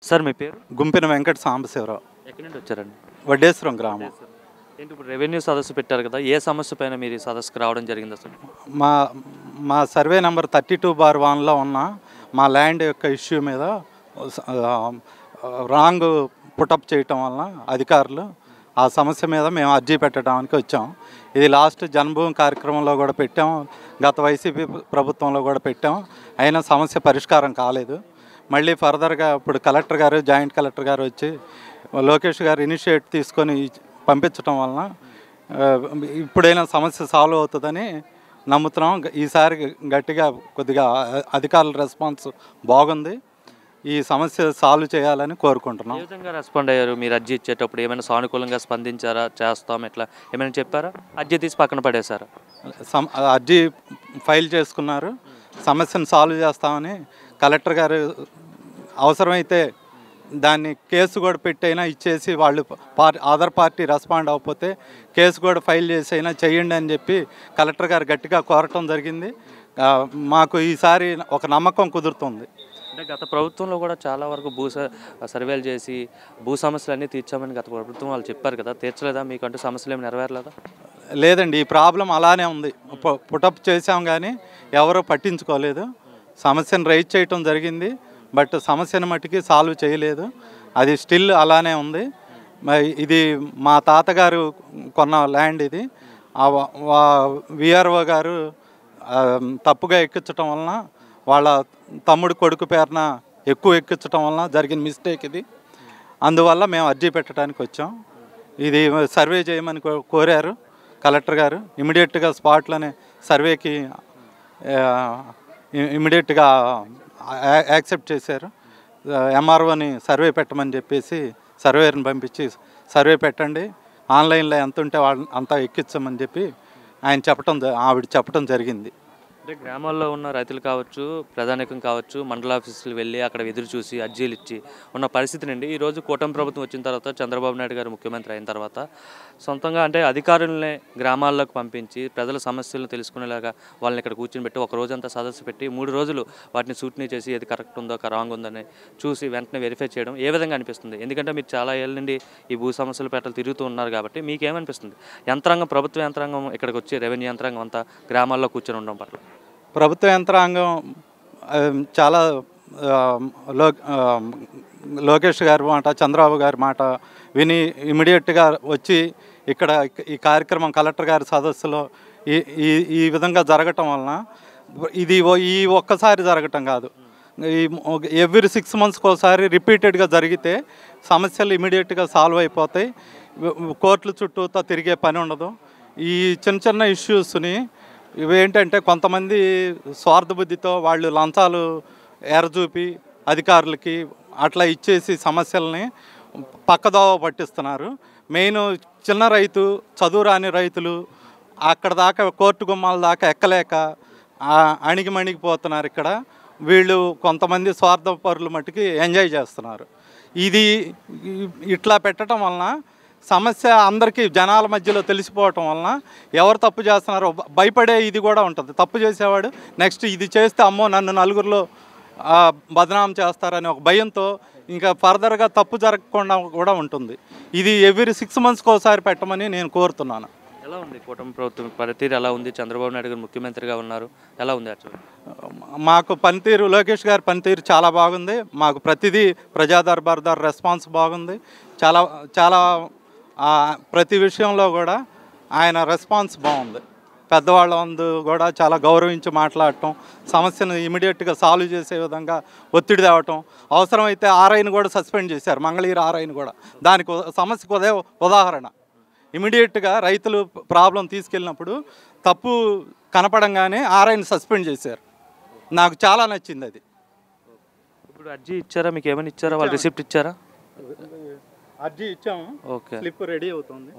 Sir మీ పేరు? గుంపిన వెంకట సాంబశివరావు. ఎక్కడి నుండి వచ్చారండి? వడ్డేశ్వరం గ్రామం. ఏంటి ఇప్పుడు రెవెన్యూ సదస్సు పెట్టారు కదా, ఏ సమస్య పైన మీరు ఈ సదస్సుకు రావడం జరిగింది అసలు? మా మా సర్వే నెంబర్ 32/1లో ఉన్న మా ల్యాండ్ యొక్క ఇష్యూ మీద రాంగ్ పుటప్ చేయటం వలన అధికారులు ఆ సమస్య మీద మేము అర్జీ పెట్టడానికి వచ్చాం. ఇది లాస్ట్ జన్మభూమి కార్యక్రమంలో కూడా పెట్టాం, గత వైసీపీ ప్రభుత్వంలో కూడా పెట్టాం. అయినా సమస్య పరిష్కారం కాలేదు. మళ్ళీ ఫర్దర్గా ఇప్పుడు కలెక్టర్ గారు, జాయింట్ కలెక్టర్ గారు వచ్చి లోకేష్ గారు ఇనిషియేట్ తీసుకొని పంపించడం వలన ఇప్పుడైనా సమస్య సాల్వ్ అవుతుందని నమ్ముతున్నాం. ఈసారి గట్టిగా కొద్దిగా అధికారుల రెస్పాన్స్ బాగుంది. ఈ సమస్య సాల్వ్ చేయాలని కోరుకుంటున్నాం. ఏ విధంగా రెస్పాండ్ అయ్యారు? మీరు అర్జీ ఇచ్చేటప్పుడు ఏమైనా సానుకూలంగా స్పందించారా? చేస్తాం ఇట్లా ఏమైనా చెప్పారా? అర్జీ తీసి పక్కన పడేశారా? అర్జీ ఫైల్ చేసుకున్నారు. సమస్యను సాల్వ్ చేస్తామని కలెక్టర్ గారు అవసరమైతే దాన్ని కేసు కూడా పెట్టైనా ఇచ్చేసి వాళ్ళు అదర్ పార్టీ రెస్పాండ్ అవ్వకపోతే కేసు కూడా ఫైల్ చేసి అయినా చేయండి అని చెప్పి కలెక్టర్ గారు గట్టిగా కోరటం జరిగింది. మాకు ఈసారి ఒక నమ్మకం కుదురుతుంది. అంటే గత ప్రభుత్వంలో కూడా చాలా వరకు సర్వేలు చేసి భూ సమస్యలన్నీ తీర్చామని గత ప్రభుత్వం వాళ్ళు చెప్పారు కదా, తీర్చలేదా? మీకంటూ సమస్యలు ఏమి నెరవేరలేదా? లేదండి, ఈ ప్రాబ్లం అలానే ఉంది. పుటప్ చేసాం కానీ ఎవరూ పట్టించుకోలేదు. సమస్యను రైజ్ చేయటం జరిగింది, బట్ సమస్యను మట్టుకి సాల్వ్ చేయలేదు. అది స్టిల్ అలానే ఉంది. ఇది మా తాతగారు కొన్న ల్యాండ్. ఇది విఆర్ఓ గారు తప్పుగా ఎక్కించటం వలన, వాళ్ళ తమ్ముడు కొడుకు పేరున ఎక్కువ ఎక్కించటం వలన జరిగిన మిస్టేక్ ఇది. అందువల్ల మేము అర్జీ పెట్టడానికి వచ్చాం. ఇది సర్వే చేయమని కోరారు కలెక్టర్ గారు. ఇమీడియట్గా స్పాట్లోనే సర్వేకి ఇమీడియట్గా యాక్సెప్ట్ చేశారు. ఎంఆర్ఓని సర్వే పెట్టమని చెప్పేసి సర్వేని పంపించి సర్వే పెట్టండి, ఆన్లైన్లో ఎంత ఉంటే అంతా ఎక్కించమని చెప్పి ఆవిడ చెప్పడం జరిగింది. అంటే గ్రామాల్లో ఉన్న రైతులు కావచ్చు, ప్రధానికం కావచ్చు, మండల ఆఫీసులు వెళ్ళి అక్కడ ఎదురు చూసి అర్జీలు ఇచ్చి ఉన్న పరిస్థితి నుండి ఈరోజు కూటమి ప్రభుత్వం వచ్చిన తర్వాత, చంద్రబాబు నాయుడు గారు ముఖ్యమంత్రి అయిన తర్వాత సొంతంగా అంటే అధికారులనే గ్రామాల్లోకి పంపించి ప్రజల సమస్యలను తెలుసుకునేలాగా వాళ్ళని ఇక్కడ కూర్చొని పెట్టి ఒక రోజంతా సదస్సు పెట్టి 3 రోజులు వాటిని సూచన చేసి ఏది కరెక్ట్ ఉందో రాంగ్ ఉందని చూసి వెంటనే వెరిఫై చేయడం ఏ విధంగా అనిపిస్తుంది? ఎందుకంటే మీరు చాలా ఏళ్ళ నుండి ఈ భూ సమస్యల పేటలు తిరుగుతూ ఉన్నారు కాబట్టి మీకేమనిపిస్తుంది? యంత్రాంగం, ప్రభుత్వ యంత్రాంగం ఇక్కడికి వచ్చి రెవెన్యూ యంత్రాంగం అంతా గ్రామాల్లో కూర్చొని ఉండడం పట్ల ప్రభుత్వ యంత్రాంగం చాలా లోకేష్ గారి మాట, చంద్రబాబు గారి మాట విని ఇమీడియట్గా వచ్చి ఇక్కడ ఈ కార్యక్రమం కలెక్టర్ గారి సదస్సులో ఈ విధంగా జరగటం వలన ఇది ఈ ఒక్కసారి జరగటం కాదు, ఎవ్రీ 6 monthsకి ఒకసారి రిపీటెడ్గా జరిగితే సమస్యలు ఇమీడియట్గా సాల్వ్ అయిపోతాయి. కోర్టుల చుట్టూతో తిరిగే పని ఉండదు. ఈ చిన్న చిన్న ఇష్యూస్ని ఇవేంటంటే కొంతమంది స్వార్థ బుద్ధితో వాళ్ళు లంచాలు ఎరచూపి అధికారులకి అట్లా ఇచ్చేసి సమస్యల్ని పక్కదోవ పట్టిస్తున్నారు. మెయిన్ చిన్న రైతు, చదువురాని రైతులు అక్కడ దాకా కోర్టు గుమ్మాల దాకా ఎక్కలేక అణిగిమణిగిపోతున్నారు. ఇక్కడ వీళ్ళు కొంతమంది స్వార్థపరులు మట్టుకి ఎంజాయ్ చేస్తున్నారు. ఇది ఇట్లా పెట్టడం వలన సమస్య అందరికీ జనాల మధ్యలో తెలిసిపోవటం వలన ఎవరు తప్పు చేస్తున్నారో భయపడే ఇది కూడా ఉంటుంది. తప్పు చేసేవాడు నెక్స్ట్ ఇది చేస్తే అమ్మో నన్ను నలుగురిలో బదనాం చేస్తారని ఒక భయంతో ఇంకా ఫర్దర్గా తప్పు జరగకుండా కూడా ఉంటుంది. ఇది ఎవ్రీ 6 monthsకి ఒకసారి పెట్టమని నేను కోరుతున్నాను. ఎలా ఉంది కూటమి ప్రభుత్వం పనితీరు? ఎలా ఉంది? చంద్రబాబు నాయుడు గారు ముఖ్యమంత్రిగా ఉన్నారు, ఎలా ఉంది? యాక్చువల్లీ మాకు పనితీరు, లోకేష్ గారి పనితీరు చాలా బాగుంది. మాకు ప్రతిదీ ప్రజా దర్బార్ రెస్పాన్స్ బాగుంది. చాలా చాలా ప్రతి విషయంలో కూడా ఆయన రెస్పాన్స్ బాగుంది. పెద్దవాళ్ళ ముందు కూడా చాలా గౌరవించి మాట్లాడటం, సమస్యను ఇమీడియట్గా సాల్వ్ చేసే విధంగా ఒత్తిడి తేవటం. అవసరమైతే ఆర్ఐని కూడా సస్పెండ్ చేశారు, మంగళగిరి ఆర్ఐని కూడా. దానికి సమస్యకు అదే ఉదాహరణ. ఇమీడియట్గా రైతులు ప్రాబ్లం తీసుకెళ్ళినప్పుడు తప్పు కనపడంగానే ఆర్ఐని సస్పెండ్ చేశారు. నాకు చాలా నచ్చింది అది. ఇప్పుడు అర్జీ ఇచ్చారా? మీకు ఏమైనా ఇచ్చారా? వాళ్ళు రిసిప్ట్ ఇచ్చారా? అర్జీ ఇచ్చాము, ఓకే, స్లిప్ రెడీ అవుతుంది.